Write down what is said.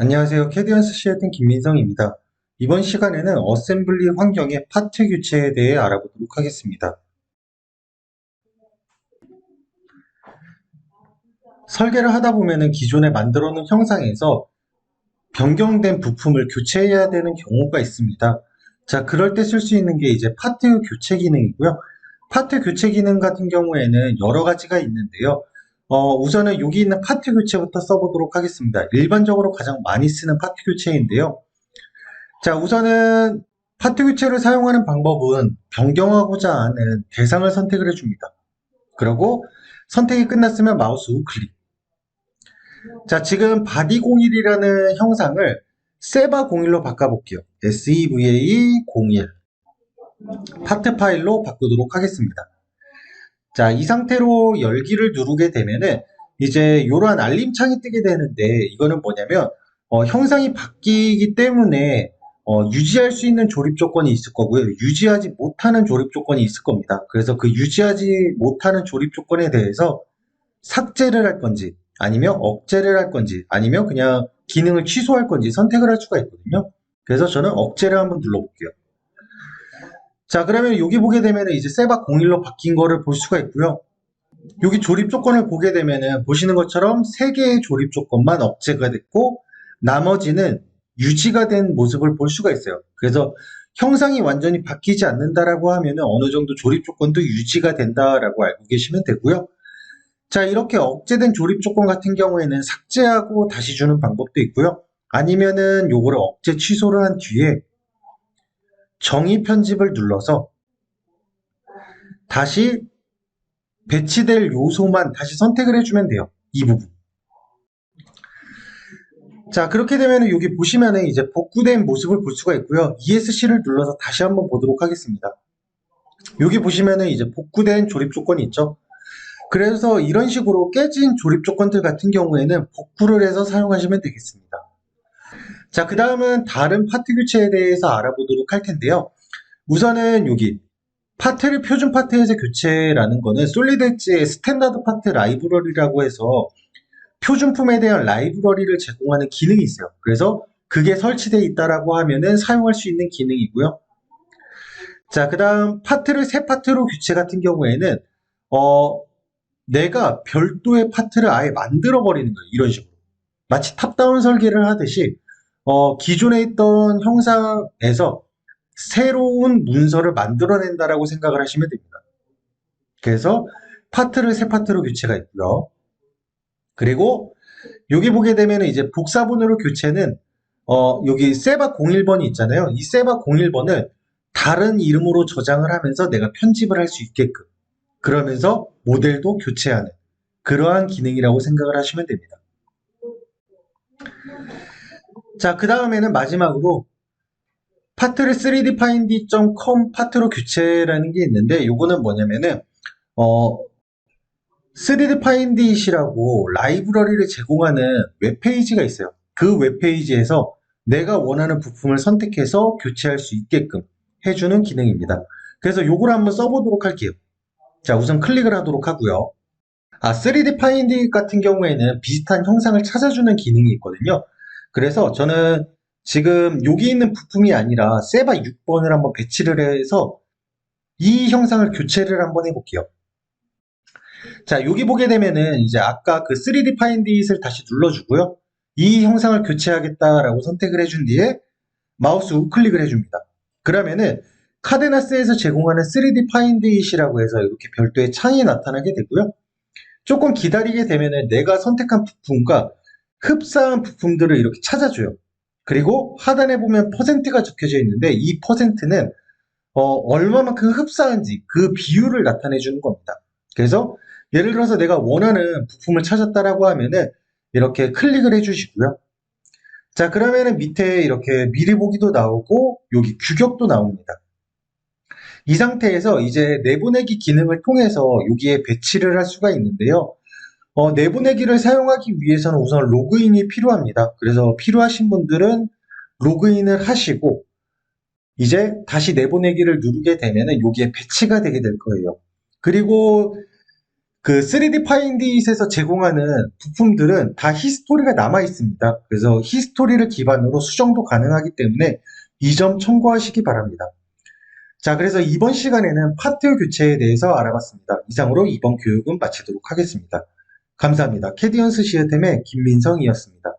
안녕하세요. 캐디언스 시애틀 김민성입니다. 이번 시간에는 어셈블리 환경의 파트 교체에 대해 알아보도록 하겠습니다. 설계를 하다 보면 기존에 만들어 놓은 형상에서 변경된 부품을 교체해야 되는 경우가 있습니다. 자, 그럴 때 쓸 수 있는 게 이제 파트 교체 기능이고요. 파트 교체 기능 같은 경우에는 여러 가지가 있는데요. 우선은 여기 있는 파트 교체부터 써보도록 하겠습니다. 일반적으로 가장 많이 쓰는 파트 교체인데요. 자, 우선은 파트 교체를 사용하는 방법은 변경하고자 하는 대상을 선택을 해줍니다. 그리고 선택이 끝났으면 마우스 우클릭. 자, 지금 바디01이라는 형상을 세바01로 바꿔볼게요. SEVA01 파트 파일로 바꾸도록 하겠습니다. 자, 이 상태로 열기를 누르게 되면은 이제 이러한 알림창이 뜨게 되는데, 이거는 뭐냐면 형상이 바뀌기 때문에 유지할 수 있는 조립 조건이 있을 거고요. 유지하지 못하는 조립 조건이 있을 겁니다. 그래서 그 유지하지 못하는 조립 조건에 대해서 삭제를 할 건지, 아니면 억제를 할 건지, 아니면 그냥 기능을 취소할 건지 선택을 할 수가 있거든요. 그래서 저는 억제를 한번 눌러볼게요. 자, 그러면 여기 보게 되면 이제 세바 01로 바뀐 거를 볼 수가 있고요. 여기 조립 조건을 보게 되면은 보시는 것처럼 3개의 조립 조건만 억제가 됐고 나머지는 유지가 된 모습을 볼 수가 있어요. 그래서 형상이 완전히 바뀌지 않는다라고 하면은 어느 정도 조립 조건도 유지가 된다라고 알고 계시면 되고요. 자, 이렇게 억제된 조립 조건 같은 경우에는 삭제하고 다시 주는 방법도 있고요. 아니면은 요거를 억제 취소를 한 뒤에 정의 편집을 눌러서 다시 배치될 요소만 다시 선택을 해주면 돼요. 이 부분. 자, 그렇게 되면 여기 보시면은 이제 복구된 모습을 볼 수가 있고요. ESC를 눌러서 다시 한번 보도록 하겠습니다. 여기 보시면은 이제 복구된 조립 조건이 있죠. 그래서 이런 식으로 깨진 조립 조건들 같은 경우에는 복구를 해서 사용하시면 되겠습니다. 자, 그 다음은 다른 파트 교체에 대해서 알아보도록 할 텐데요. 우선은 여기 파트를 표준 파트에서 교체라는 거는 솔리드 엣지의 스탠다드 파트 라이브러리라고 해서 표준품에 대한 라이브러리를 제공하는 기능이 있어요. 그래서 그게 설치되어 있다라고 하면은 사용할 수 있는 기능이고요. 자, 그 다음 파트를 새 파트로 교체 같은 경우에는 내가 별도의 파트를 아예 만들어 버리는 거예요. 이런 식으로. 마치 탑다운 설계를 하듯이 기존에 있던 형상에서 새로운 문서를 만들어낸다라고 생각을 하시면 됩니다. 그래서 파트를 새 파트로 교체가 있고요. 그리고 여기 보게 되면 이제 복사본으로 교체는 여기 세바 01번이 있잖아요. 이 세바 01번을 다른 이름으로 저장을 하면서 내가 편집을 할 수 있게끔, 그러면서 모델도 교체하는 그러한 기능이라고 생각을 하시면 됩니다. 자, 그 다음에는 마지막으로 파트를 3dfindy.com 파트로 교체라는 게 있는데, 이거는 뭐냐면은 3dfindy이라고 라이브러리를 제공하는 웹페이지가 있어요. 그 웹페이지에서 내가 원하는 부품을 선택해서 교체할 수 있게끔 해주는 기능입니다. 그래서 요걸 한번 써보도록 할게요. 자, 우선 클릭을 하도록 하고요. 3dfindy 같은 경우에는 비슷한 형상을 찾아주는 기능이 있거든요. 그래서 저는 지금 여기 있는 부품이 아니라 세바 6번을 한번 배치를 해서 이 형상을 교체를 한번 해볼게요. 자, 여기 보게 되면은 이제 아까 그 3D 파인드잇을 다시 눌러주고요. 이 형상을 교체하겠다라고 선택을 해준 뒤에 마우스 우클릭을 해줍니다. 그러면은 카데나스에서 제공하는 3D 파인드잇이라고 해서 이렇게 별도의 창이 나타나게 되고요. 조금 기다리게 되면은 내가 선택한 부품과 흡사한 부품들을 이렇게 찾아줘요. 그리고 하단에 보면 퍼센트가 적혀져 있는데 이 퍼센트는 얼마만큼 흡사한지 그 비율을 나타내 주는 겁니다. 그래서 예를 들어서 내가 원하는 부품을 찾았다라고 하면은 이렇게 클릭을 해주시고요. 자, 그러면은 밑에 이렇게 미리 보기도 나오고 여기 규격도 나옵니다. 이 상태에서 이제 내보내기 기능을 통해서 여기에 배치를 할 수가 있는데요. 내보내기를 사용하기 위해서는 우선 로그인이 필요합니다. 그래서 필요하신 분들은 로그인을 하시고 이제 다시 내보내기를 누르게 되면은 여기에 배치가 되게 될 거예요. 그리고 그 3D 파인딧에서 제공하는 부품들은 다 히스토리가 남아 있습니다. 그래서 히스토리를 기반으로 수정도 가능하기 때문에 이 점 참고하시기 바랍니다. 자, 그래서 이번 시간에는 파트 교체에 대해서 알아봤습니다. 이상으로 이번 교육은 마치도록 하겠습니다. 감사합니다. 캐디언스 시스템의 김민성이었습니다.